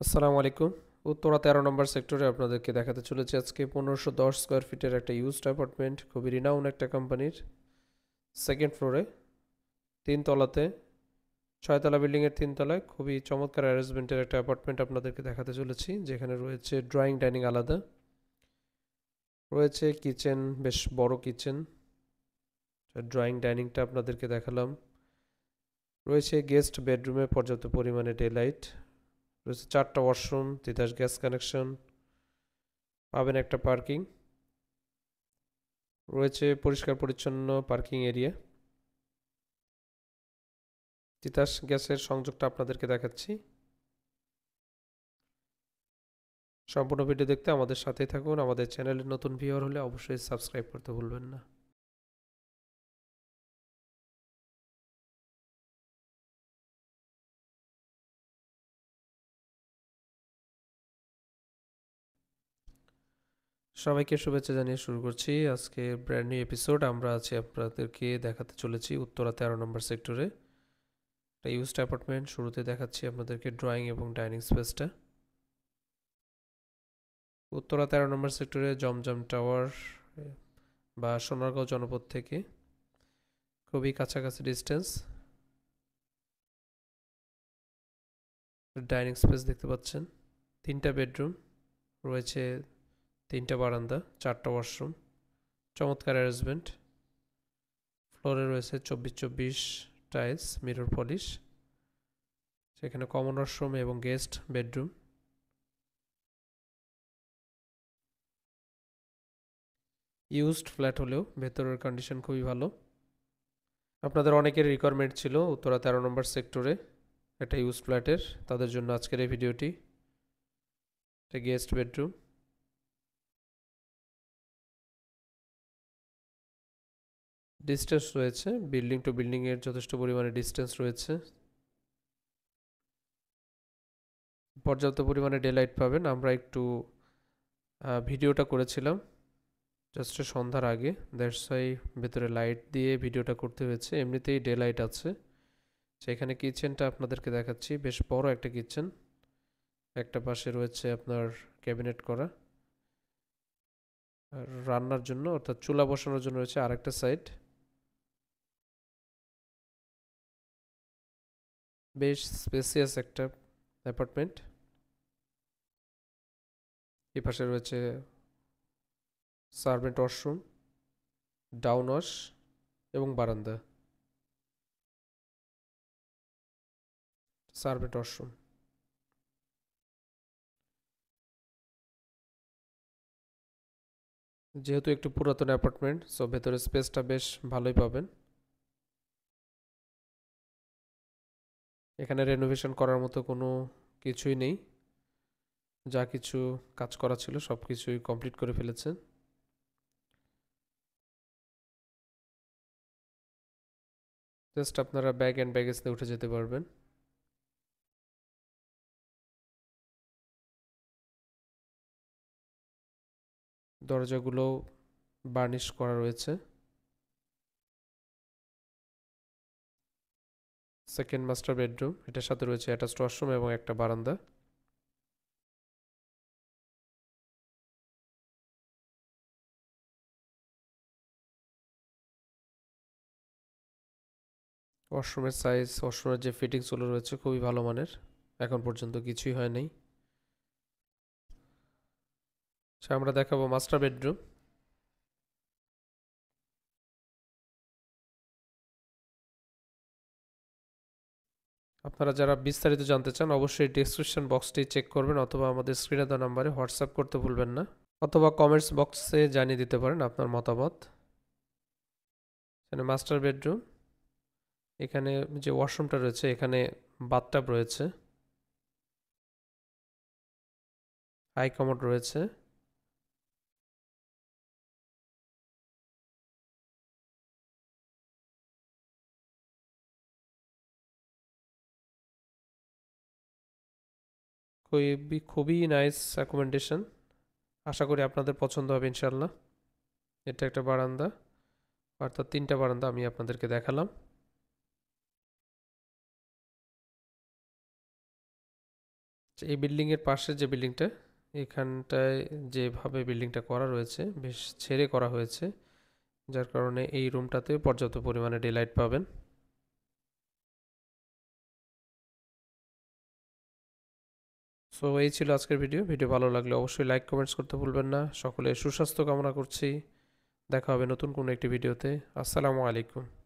আসসালামু আলাইকুম। উত্তরা 13 নম্বর সেক্টরে আপনাদেরকে দেখাতে চলেছি আজকে 1510 স্কোয়ার ফিটের একটা ইউজড অ্যাপার্টমেন্ট, খুবই রিনাউন একটা কোম্পানির, সেকেন্ড ফ্লোরে, তিনতলাতে, 6 তলা বিল্ডিংয়ের তিনতলায় খুবই চমৎকার অ্যারেঞ্জমেন্টের একটা অ্যাপার্টমেন্ট আপনাদেরকে দেখাতে চলেছি, যেখানে রয়েছে ড্রয়িং ডাইনিং আলাদা, রয়েছে কিচেন, বেশ বড় কিচেন। ড্রয়িং ডাইনিংটা আপনাদেরকে দেখালাম। রয়েছে গেস্ট বেডরুমে পর্যাপ্ত পরিমাণে ডে লাইট, রয়েছে 4টা ওয়াশরুম, তিতাস গ্যাস কানেকশন, পাবেন একটা পার্কিং, রয়েছে পরিষ্কার পরিচ্ছন্ন পার্কিং এরিয়া। তিতাস গ্যাসের সংযোগটা আপনাদেরকে দেখাচ্ছি। সম্পূর্ণ ভিডিও দেখতে আমাদের সাথেই থাকুন। আমাদের চ্যানেলে নতুন ভিউয়ার হলে অবশ্যই সাবস্ক্রাইব করতে ভুলবেন না। সবাইকে শুভেচ্ছা জানিয়ে শুরু করছি আজকে ব্র্যান্ড নিউ এপিসোড। আমরা আছি আপনাদেরকে দেখাতে চলেছি উত্তরা 13 নম্বর সেক্টরে একটা ইউজড অ্যাপার্টমেন্ট। শুরুতে দেখাচ্ছি আপনাদেরকে ড্রয়িং এবং ডাইনিং স্পেসটা। উত্তরা 13 নম্বর সেক্টরে জমজম টাওয়ার বা সোনারগাঁও জনপদ থেকে খুবই কাছাকাছি ডিস্টেন্স। ডাইনিং স্পেস দেখতে পাচ্ছেন, 3টা বেডরুম, রয়েছে 3টা বারান্দা, 4টা ওয়াশরুম, চমৎকার অ্যারেঞ্জমেন্ট। ফ্লোরে রয়েছে 24x24 টাইলস, মিরর পলিশ। সেখানে কমন ওয়াশরুম এবং গেস্ট বেডরুম। ইউজড ফ্ল্যাট হলেও ভেতরের কন্ডিশন খুবই ভালো। আপনাদের অনেকের রিকোয়ারমেন্ট ছিল উত্তরা 13 নম্বর সেক্টরে একটা ইউজ ফ্ল্যাটের, তাদের জন্য আজকের এই ভিডিওটি। একটা গেস্ট বেডরুম, ডিস্টেন্স রয়েছে বিল্ডিং টু বিল্ডিংয়ের, যথেষ্ট পরিমাণে ডিস্টেন্স রয়েছে। পর্যাপ্ত পরিমাণে ডে লাইট পাবেন। আমরা একটু ভিডিওটা করেছিলাম জাস্ট সন্ধ্যার আগে, দ্যাটস ওয়াই ভেতরে লাইট দিয়ে ভিডিওটা করতে হয়েছে। এমনিতেই ডে লাইট আছে। সেখানে কিচেনটা আপনাদেরকে দেখাচ্ছি, বেশ বড় একটা কিচেন। একটা পাশে রয়েছে আপনার ক্যাবিনেট করা, আর রান্নার জন্য অর্থাৎ চুলা বসানোর জন্য রয়েছে আরেকটা সাইড। বেশ স্পেসিয়াস একটা অ্যাপার্টমেন্ট। এই পাশে রয়েছে সার্ভেন্ট ওয়াশরুম, ডাউন ওয়াশ এবং বারান্দা। সার্ভেন্ট ওয়াশরুম যেহেতু একটু পুরাতন অ্যাপার্টমেন্ট, সো ভেতরে স্পেসটা বেশ ভালোই পাবেন। এখানে রেনোভেশন করার মতো কোনো কিছুই নেই, যা কিছু কাজ করা ছিল সব কিছুই কমপ্লিট করে ফেলেছেন। জাস্ট আপনারা ব্যাগ অ্যান্ড ব্যাগেজ নিয়ে উঠে যেতে পারবেন। দরজাগুলো বার্নিশ করা রয়েছে। সেকেন্ড মাস্টার বেডরুম, এটার সাথে রয়েছে অ্যাটাচড ওয়াশরুম এবং একটা বারান্দা। ওয়াশরুমের সাইজ, ওয়াশরুমের যে ফিটিংসগুলো রয়েছে খুবই ভালো মানের, এখন পর্যন্ত কিছুই হয় নাই। আমরা দেখাবো মাস্টার বেডরুম। আপনারা যারা বিস্তারিত জানতে চান অবশ্যই ডেসক্রিপশন বক্সটি চেক করবেন, অথবা আমাদের স্ক্রিনে দেওয়া নাম্বারে হোয়াটসঅ্যাপ করতে ভুলবেন না, অথবা কমেন্টস বক্সে জানিয়ে দিতে পারেন আপনার মতামত। এখানে মাস্টার বেডরুম, এখানে যে ওয়াশরুমটা রয়েছে এখানে বাথটাব রয়েছে, হাই কমোড রয়েছে। খুবই খুবই নাইস অ্যাকোমোডেশন, আশা করি আপনাদের পছন্দ হবে ইনশাল্লাহ। এটা একটা বারান্দা, অর্থাৎ 3টা বারান্দা আমি আপনাদেরকে দেখালাম। এই বিল্ডিংয়ের পাশে যে বিল্ডিংটা, এখানটায় যেভাবে বিল্ডিংটা করা রয়েছে বেশ ছেড়ে করা হয়েছে, যার কারণে এই রুমটাতে পর্যাপ্ত পরিমাণে ডে লাইট পাবেন। সো এই ছিল আজকের ভিডিও। ভিডিও ভালো লাগলে অবশ্যই লাইক কমেন্টস করতে ভুলবেন না। সকলের সুস্বাস্থ্য কামনা করছি। দেখা হবে নতুন কোনো একটি ভিডিওতে। আসসালামু আলাইকুম।